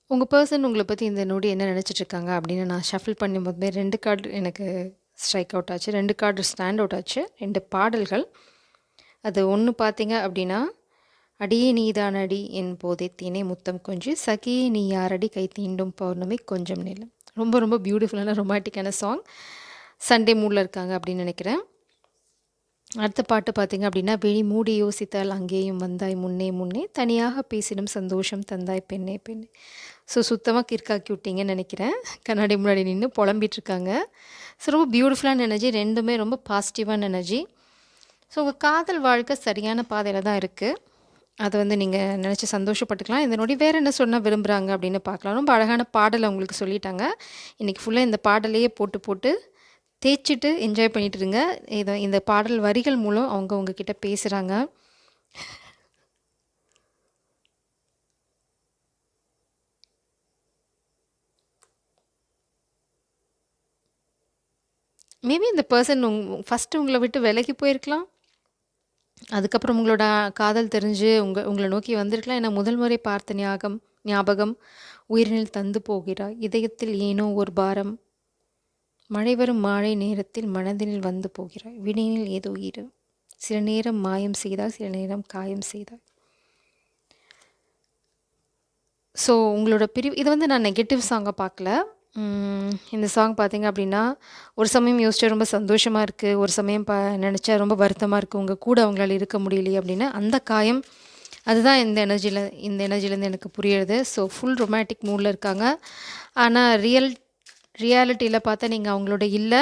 உங்க பெர்சன் உங்கள பத்தி இந்த நொடி என்ன நெனச்சிட்டு இருக்காங்க அப்படின்னு நான் ஷஃபில் பண்ணும்போதுமே 2 கார்டு எனக்கு ஸ்ட்ரைக் அவுட் ஆச்சு. 2 கார்டு ஸ்டாண்ட் அவுட் ஆச்சு. 2 பாடல்கள். அது ஒண்ணு பார்த்தீங்க அப்படின்னா, "அடியே நீதானடி என் போதை தேனே முத்தம் கொஞ்சு, சகியே நீ யாரடி கை தீண்டும் பௌர்ணமி கொஞ்சம் நில்லு." ரொம்ப ரொம்ப பியூட்டிஃபுல்லான ரொமான்டிக்கான சாங். சண்டே மூட்ல இருக்காங்க அப்படின்னு நெனைக்கிறேன். அடுத்த பாட்டு பார்த்தீங்க அப்படின்னா, "விழி மூடி யோசித்தால் அங்கேயும் வந்தாய் முன்னே முன்னே, தனியாக பேசிடும் சந்தோஷம் தந்தாய் பெண்ணே பெண்ணே." ஸோ சுத்தமா கிறுக்காக்கி விட்டீங்கன்னு நெனைக்கிறேன். கண்ணாடி முன்னாடி நின்னு பொலம்பிட்டுருக்காங்க. ஸோ ரொம்ப பியூட்டிஃபுல்லான எனர்ஜி. 2மே ரொம்ப பாசிட்டிவான எனர்ஜி. ஸோ உங்க காதல் வாழ்க்கை சரியான பாதையில தான் இருக்கு. அத வந்து நீங்க நெனச்சு சந்தோஷப்பட்டுக்கலாம். இந்த நொடி வேற என்ன சொன்னா விரும்புறாங்க அப்படின்னு பார்க்கலாம். ரொம்ப அழகான பாடல் உங்களுக்கு சொல்லிட்டாங்க. இன்னைக்கு ஃபுல்லா இந்த பாடலையே போட்டு போட்டு தேய்ச்சுட்டு என்ஜாய் பண்ணிட்டு இருங்க. இந்த பாடல் வரிகள் மூலம் அவங்க உங்ககிட்ட பேசுறாங்க. மேபி இந்த பெர்சன் ஃபர்ஸ்ட்டு உங்கள விட்டு விலகி போயிருக்கலாம். அதுக்கப்புறம் உங்களோட காதல் தெரிஞ்சு உங்கள நோக்கி வந்திருக்கலாம். ஏன்னா முதல் முறை பார்த்த ஞாபகம் உயிரினில் தந்து போகிறாய். இதயத்தில் ஏனோ ஒரு பாரம். மழை வரும் மாலை நேரத்தில் மனதினில் வந்து போகிறாய். விடினில் ஏதோ இரு. சில நேரம் மாயம் செய்தாய், சில நேரம் காயம் செய்தாய். ஸோ உங்களோட பிரிவு இது வந்து நான் நெகட்டிவ் சாங்கா பார்க்கல. இந்த சாங் பார்த்தீங்க அப்படின்னா, ஒரு சமயம் யோசிச்சா ரொம்ப சந்தோஷமா இருக்கு. ஒரு சமயம் நெனச்சா ரொம்ப வருத்தமா இருக்கு. உங்க கூட அவங்களால இருக்க முடியலையே அப்படின்னு, அந்த காயம் அதுதான் இந்த எனர்ஜிலேருந்து எனக்கு புரியுது. ஸோ ஃபுல் ரொமான்டிக் மூட்ல இருக்காங்க. ஆனா ரியாலிட்டியில பார்த்தா நீங்க அவங்களோட இல்ல.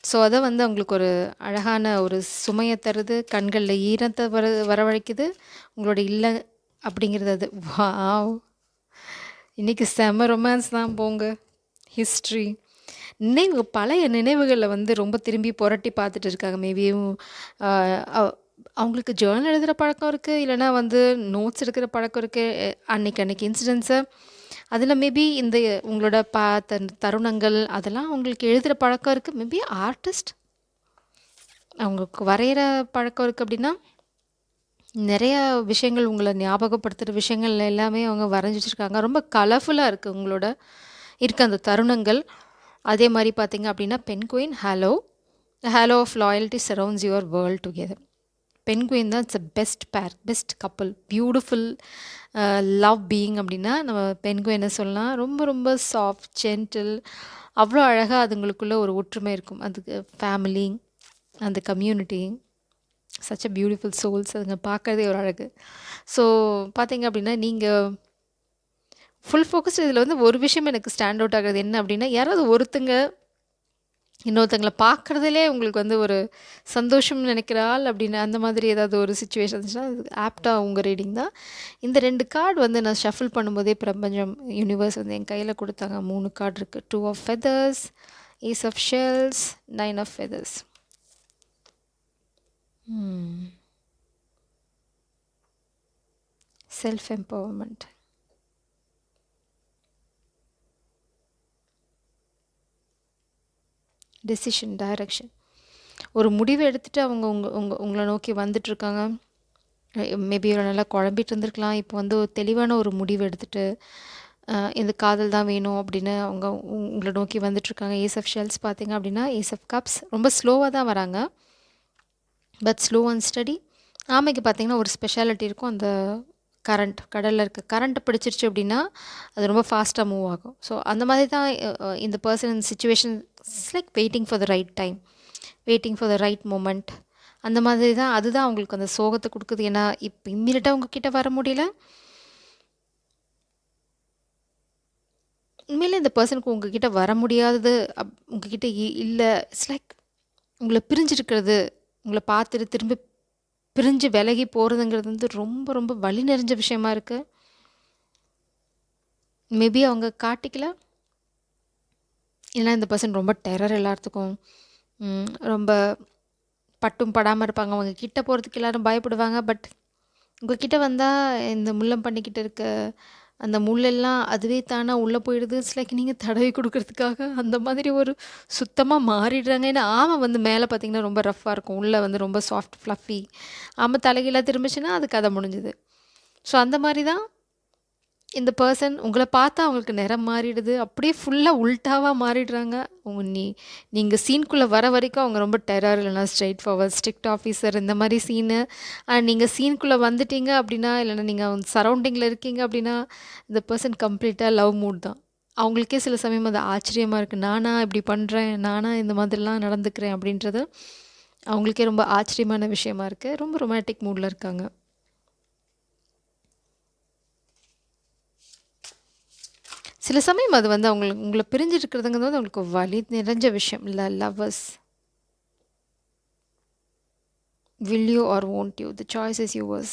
ஸோ அத வந்து அவங்களுக்கு ஒரு அழகான ஒரு சுமைய தருது. கண்கள்ல ஈரத்த வரவழைக்குது. உங்களோட இல்ல அப்படிங்கிறது அது. வாவ்! இன்னைக்கு செம்ம ரொமான்ஸ் தான் போங்க. ஹிஸ்ட்ரி. பழைய நினைவுகள வந்து ரொம்ப திரும்பி புரட்டி பார்த்துட்டு இருக்காங்க. மேபி அ அவ் அவங்களுக்கு ஜர்னல் எழுதுற பழக்கம் இருக்கு. இல்லன்னா வந்து நோட்ஸ் எடுக்கிற பழக்கம் இருக்கு. அன்னைக்கு அன்னைக்கு இன்சிடென்ட்ஸ அதில மேபி இந்த உங்களோட பார்த்த தருணங்கள் அதெல்லாம் அவங்களுக்கு எழுதுற பழக்கம் இருக்கு. Maybe artist. அவங்களுக்கு வரையிற பழக்கம் இருக்கு அப்படின்னா, நெறைய விஷயங்கள் உங்கள ஞாபகப்படுத்துற விஷயங்கள் எல்லாமே அவங்க வரைஞ்சு வச்சிருக்காங்க. ரொம்ப கலர்ஃபுல்லா இருக்கு உங்களோட இருக்க அந்த தருணங்கள். அதே மாரி பார்த்தீங்க அப்படின்னா, penguin halo. Halo of loyalty surrounds your world together. Penguin தான் it's best pair, best couple. Beautiful love being அப்படின்னா நம்ம பென்குயின சொல்லலாம். ரொம்ப ரொம்ப சாஃப்ட், ஜென்டில் அவ்வளோ அழகா அதுங்களுக்குள்ள ஒரு ஒற்றுமை இருக்கும். அதுக்கு ஃபேமிலி, அந்த community such a beautiful souls. அதுங்க பார்க்கறதே ஒரு அழகு. ஸோ பார்த்தீங்க அப்படின்னா, நீங்க ஃபுல் ஃபோக்கஸ்டு இதில வந்து ஒரு விஷயம் எனக்கு ஸ்டாண்ட் அவுட் ஆகுறது என்ன அப்படின்னா, யாராவது ஒருத்தங்க இன்னொருத்தங்கள பார்க்குறதுலே உங்களுக்கு வந்து ஒரு சந்தோஷம்னு நெனைக்கிற ஆள் அப்படின்னு அந்த மாதிரி ஏதாவது ஒரு சிச்சுவேஷன் இருந்துச்சுன்னா, அது ஆப்ட்டா உங்க ரீடிங் தான். இந்த 2 கார்டு வந்து நான் ஷஃபில் பண்ணும்போதே பிரபஞ்சம், யூனிவர்ஸ் வந்து என் கையில குடுத்தாங்க. 3 கார்டு இருக்கு. 2 of feathers, ace of shells, 9 of feathers. Self empowerment. Decision, direction. ஒரு முடிவு எடுத்துட்டு அவங்க உங்கள நோக்கி வந்துட்டுருக்காங்க. மேபி இவ்வளோ நல்லா குழம்பிட்டு இருந்திருக்கலாம். இப்போ வந்து ஒரு தெளிவான ஒரு முடிவு எடுத்துட்டு, இந்த காதல் தான் வேணும் அப்படின்னு அவங்க உங்கள நோக்கி வந்துட்டுருக்காங்க. ஏஸ் ஆஃப் ஷெல்ஸ் பார்த்தீங்க அப்படின்னா, ஏஸ் ஆஃப் கப்ஸ் ரொம்ப ஸ்லோவா தான் வராங்க. But slow and steady. ஆமைக்கு பார்த்தீங்கன்னா, ஒரு ஸ்பெஷாலிட்டி இருக்கும். அந்த கடல்ல இருக்க கரண்ட் பிடிச்சிருச்சு அப்படின்னா, அது ரொம்ப ஃபாஸ்ட்டா மூவ் ஆகும். ஸோ அந்த மாதிரி தான் இந்த பெர்சன் இந்த situation it's like waiting for the right time. Waiting for the right moment. அந்த மாதிரி தான் அதுதான் அவங்களுக்கு அந்த சோகத்த குடுக்குது. ஏன்னா, இப்ப இம்மீடியட்டா உங்ககிட்ட வர முடியல. உண்மையிலே இந்த பெர்சனுக்கு உங்ககிட்ட வர முடியாதது உங்ககிட்ட இல்ல. இட்ஸ் லைக் உங்கள பிரிஞ்சிருக்கிறது. உங்கள பார்த்துட்டு திரும்ப பிரிஞ்சு விலகி போறதுங்கிறது வந்து ரொம்ப ரொம்ப வலி நிறைஞ்ச விஷயமா இருக்கு. மேபி அவங்க காட்டிக்கல. ஏன்னா இந்த பெர்சன் ரொம்ப டெரர் எல்லாத்துக்கும். ரொம்ப பட்டும் படாம இருப்பாங்க. அவங்க கிட்ட போறதுக்கு எல்லாரும் பயப்படுவாங்க. பட் உங்ககிட்ட வந்தா இந்த முள்ளம் பண்ணிக்கிட்டு இருக்க அந்த முள்ளெல்லாம் அதுவே தானா உள்ள போயிடுது. இட்ஸ் லைக் நீங்க தடவி குடுக்குறதுக்காக அந்த மாதிரி ஒரு சுத்தமா மாறிடுறாங்க. ஏன்னா ஆமை வந்து மேல பார்த்தீங்கன்னா ரொம்ப ரஃப்பா இருக்கும். உள்ள வந்து ரொம்ப சாஃப்ட் ஃப்ளஃபி. ஆமை தலைகீழா திரும்பிச்சுன்னா அது கதை முடிஞ்சுது. ஸோ அந்த மாரி தான் இந்த பெர்சன் உங்கள பார்த்தா அவங்களுக்கு நிறம் மாறிடுது. அப்படியே ஃபுல்லா உல்டாவா மாறிடுறாங்க. உங்க நீங்க சீன்க்குள்ள வர வரைக்கும் அவங்க ரொம்ப டெரர் இல்லைனா ஸ்ட்ரெய்ட் ஃபார்வர்ட், ஸ்ட்ரிக்ட் ஆஃபீசர் இந்த மாரி சீனு. நீங்க சீன்க்குள்ள வந்துட்டீங்க அப்படின்னா, இல்லைனா நீங்க சரவுண்டிங்கில இருக்கீங்க அப்படின்னா, இந்த பெர்சன் கம்ப்ளீட்டா லவ் மூட் தான். அவங்களுக்கே சில சமயம் அது ஆச்சரியமா இருக்கு. நானா இப்படி பண்றேன்? நானா இந்த மாதிரிலாம் நடந்துக்கிறேன்? அப்படின்றது அவங்களுக்கே ரொம்ப ஆச்சரியமான விஷயமா இருக்கு. ரொம்ப ரொமான்டிக் மூட்ல இருக்காங்க. சில சமயம் அது வந்து உங்கள பிரிஞ்சு இருக்கிறதுங்கிறது வந்து அவங்களுக்கு வலி நிறைஞ்ச விஷயம் இல்ல. Lovers. Will you or won't you? The choice is yours.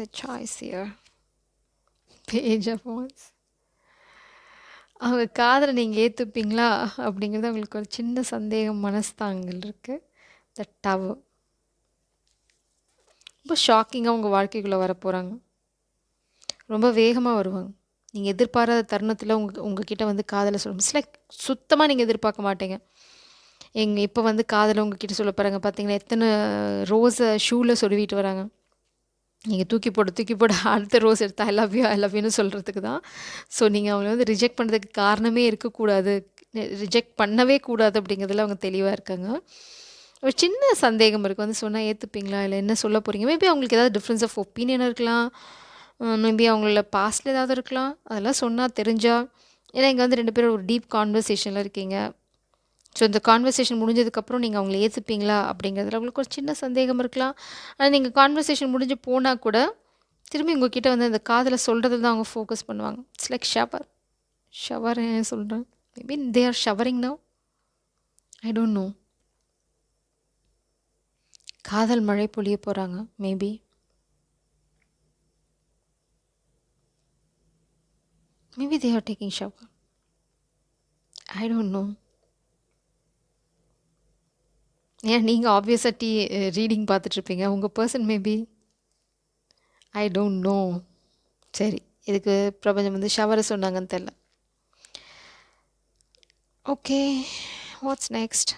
The choice here. Page of Wands. அவங்க காதலை நீங்க ஏத்துப்பீங்களா? அப்படிங்கிறது அவங்களுக்கு ஒரு சின்ன சந்தேகம், மனஸ்தாங்கல் இருக்கு. த டவர். ரொம்ப ஷாக்கிங்கா உங்க வாழ்க்கைக்குள்ள வரப்போறாங்க. ரொம்ப வேகமா வருவாங்க. நீங்க எதிர்பாராத தருணத்தில உங்ககிட்ட வந்து காதல சொல்லும். இட்ஸ் லைக் சுத்தமா நீங்க எதிர்பார்க்க மாட்டீங்க. இப்ப வந்து காதல உங்ககிட்ட சொல்ல போறாங்க பார்த்தீங்களா, எத்தன ரோஸ ஷூல சொருவிட்டு வராங்க. நீங்க தூக்கி போடு, தூக்கி போடு அடுத்த ரோஸ் எடுத்து ஐ லவ் யூன்னு சொல்றதுக்கு தான். ஸோ நீங்க அவங்கள வந்து ரிஜெக்ட் பண்ணுறதுக்கு காரணமே இருக்கக்கூடாது. ரிஜெக்ட் பண்ணவே கூடாது அப்படிங்கிறதுல அவங்க தெளிவா இருக்காங்க. ஒரு சின்ன சந்தேகம் இருக்கு. வந்து சொன்னா ஏத்துப்பீங்களா? இல்ல என்ன சொல்ல போறீங்க? மேபி அவங்களுக்கு ஏதாவது டிஃபரன்ஸ் ஆஃப் ஒப்பீனியன் இருக்கலாம். மேபி அவங்கள பாஸ்ட்ல ஏதாவது இருக்கலாம். அதெல்லாம் சொன்னா தெரிஞ்சா ஏன்னா இங்க வந்து 2 பேரும் ஒரு டீப் கான்வர்சேஷன்ல இருக்கீங்க. ஸோ இந்த கான்வர்சேஷன் முடிஞ்சதுக்கப்புறம் நீங்க அவங்கள ஏத்துப்பீங்களா? அப்படிங்கிறதுல உங்களுக்கு ஒரு சின்ன சந்தேகம் இருக்கலாம். ஆனா நீங்க கான்வர்சேஷன் முடிஞ்சு போனா கூட, திரும்பி உங்ககிட்ட வந்து அந்த காதல சொல்றதுல தான் அவங்க ஃபோக்கஸ் பண்ணுவாங்க. It's like shower. ஷவர் ஏன் சொல்றேன்? Maybe they are showering now. I don't know. காதல் மழை பொழிய போறாங்க. Maybe. Maybe they are taking shower. I don't know. ஏன் நீங்க ஆப்வியஸா ரீடிங் பார்த்துட்ருப்பீங்க. உங்க person maybe I don't know. சரி. இதுக்கு பிரபஞ்சம் வந்து ஷவர சொன்னாங்கன்னு தெரியல. ஓகே. What's next?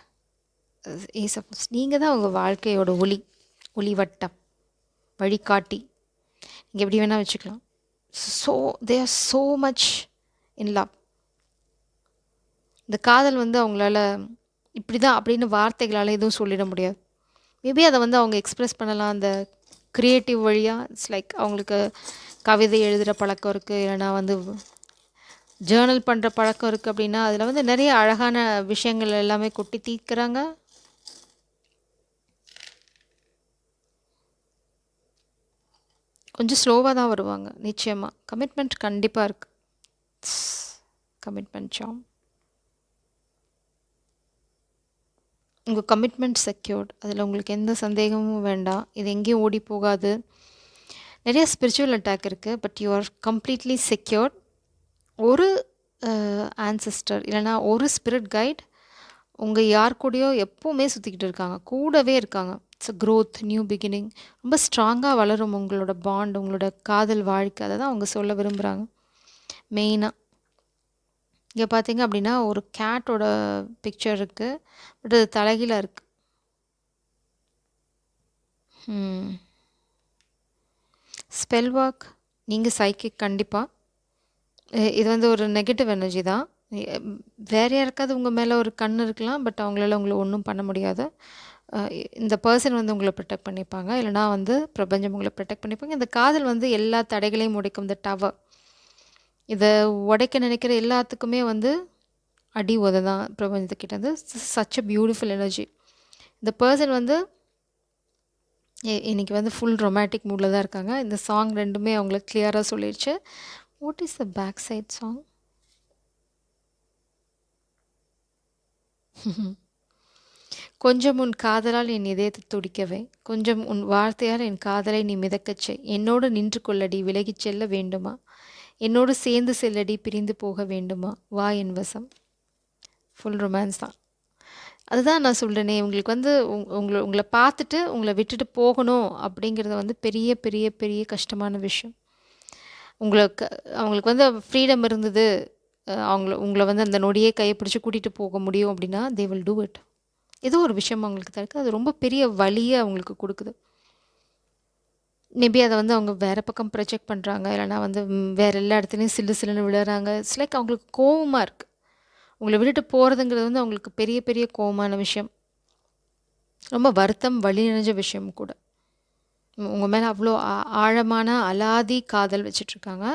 ஏசப்போஸ் நீங்க தான் உங்க வாழ்க்கையோட ஒளி வழிகாட்டி. நீங்க எப்படி வேணா வச்சுக்கலாம். So they are so much in love. இந்த காதல் வந்து அவங்களால இப்படி தான் அப்படின்னு வார்த்தைகளால் எதுவும் சொல்லிட முடியாது. மேபி அதை வந்து அவங்க எக்ஸ்ப்ரெஸ் பண்ணலாம் அந்த க்ரியேட்டிவ் வழியாக. இட்ஸ் லைக் அவங்களுக்கு கவிதை எழுதுகிற பழக்கம் இருக்குது, இல்லைனா வந்து ஜேர்னல் பண்ணுற பழக்கம் இருக்குது. அப்படின்னா அதில் வந்து நிறைய அழகான விஷயங்கள் எல்லாமே கொட்டி தீர்க்குறாங்க. கொஞ்சம் ஸ்லோவாக தான் வருவாங்க நிச்சயமாக. கமிட்மெண்ட் கண்டிப்பாக இருக்குது. Commitment jam. உங்கள் கமிட்மெண்ட் செக்யூர்ட். அதில் உங்களுக்கு எந்த சந்தேகமும் வேண்டாம். இது எங்கேயும் ஓடி போகாது. நிறைய ஸ்பிரிச்சுவல் அட்டாக் இருக்குது, but you are completely secured. ஒரு ஆன்செஸ்டர் இல்லைனா ஒரு ஸ்பிரிட் கைட் உங்கள் யார் கூடயோ எப்போவுமே சுற்றிக்கிட்டு இருக்காங்க, கூடவே இருக்காங்க. It's a growth, new beginning. ரொம்ப ஸ்ட்ராங்காக வளரும் உங்களோட பாண்ட், உங்களோட காதல் வாழ்க்கை. அதை தான் அவங்க சொல்ல விரும்புகிறாங்க மெயினாக. இங்கே பார்த்தீங்க அப்படின்னா ஒரு கேட்டோட பிக்சர் இருக்குது, பட் அது தலைகீழாக இருக்குது. Spell work. நீங்கள் சைக்கிக் கண்டிப்பாக. இது வந்து ஒரு நெகட்டிவ் எனர்ஜி தான். வேறு யாருக்காவது உங்கள் மேலே ஒரு கண் இருக்கலாம், பட் அவங்களால உங்களை ஒன்றும் பண்ண முடியாது. இந்த பர்சன் வந்து உங்களை ப்ரொடெக்ட் பண்ணிப்பாங்க, இல்லைனா வந்து பிரபஞ்சம் உங்களை ப்ரொடெக்ட் பண்ணிப்பாங்க. இந்த காதல் வந்து எல்லா தடைகளையும் உடைக்கும். இந்த டவர் இதை உடைக்க நினைக்கிற எல்லாத்துக்குமே வந்து அடி உத தான் பிரபஞ்சத்துக்கிட்ட வந்து. Such a beautiful energy. இந்த பர்சன் வந்து இன்னைக்கு வந்து ஃபுல் ரொமான்டிக் மூடில் தான் இருக்காங்க. இந்த சாங் ரெண்டுமே அவங்கள கிளியராக சொல்லிடுச்சு. What is the back side song? கொஞ்சம் உன் காதலால் என் இதயத்தை துடிக்கவே, கொஞ்சம் உன் வார்த்தையால் என் காதலை நீ மிதக்கச் செய். என்னோடு நின்று கொள்ளடி, விலகிச் செல்ல வேண்டுமா? என்னோடு சேர்ந்து செல்லடி, பிரிந்து போக வேண்டுமா? வா என் வசம். ஃபுல் ரொமான்ஸ் தான். அதுதான் நான் சொல்கிறேனே, உங்களுக்கு வந்து உங்களை பார்த்துட்டு உங்களை விட்டுட்டு போகணும் அப்படிங்கிறது வந்து பெரிய பெரிய பெரிய கஷ்டமான விஷயம். அவங்களுக்கு வந்து ஃப்ரீடம் இருந்தது, உங்களை வந்து அந்த நொடியே கையை பிடிச்சி கூட்டிகிட்டு போக முடியும் அப்படின்னா தே வில் டூ இட். ஏதோ ஒரு விஷயம் அவங்களுக்கு தான் இருக்குது, அது ரொம்ப பெரிய வலியை அவங்களுக்கு கொடுக்குது. மேபி அத வந்து அவங்க வேற பக்கம் ப்ரொஜெக்ட் பண்றாங்க. இல்லன்னா வந்து வேற எல்லா இடத்துலயும் சில்லு சில்லுன்னு விழுறாங்க. இட்ஸ் லைக் அவங்களுக்கு கோவமா இருக்கு. உங்கள விட்டுட்டு போறதுங்கிறது வந்து அவங்களுக்கு பெரிய பெரிய கோவமான விஷயம். ரொம்ப வருத்தம், வலி நிறைஞ்ச விஷயம் கூட. உங்க மேல அவ்ளோ ஆழமான அலாதி காதல் வச்சுட்ருக்காங்க.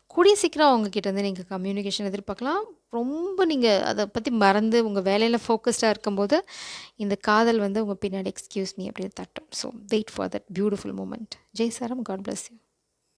கூடிய சீக்கிரம் அவங்க கிட்ட இருந்து நீங்க கம்யூனிகேஷன் எதிர்பார்க்கலாம். ரொம்ப நீங்க அத பத்தி மறந்து உங்க வேலையில ஃபோக்கஸ்டா இருக்கும்போது, இந்த காதல் வந்து உங்க பின்னாடி எக்ஸ்கியூஸ் மீ அப்படின்னு தட்டும். So wait for that beautiful moment. Jai சாரம், காட் பிளஸ் யூ.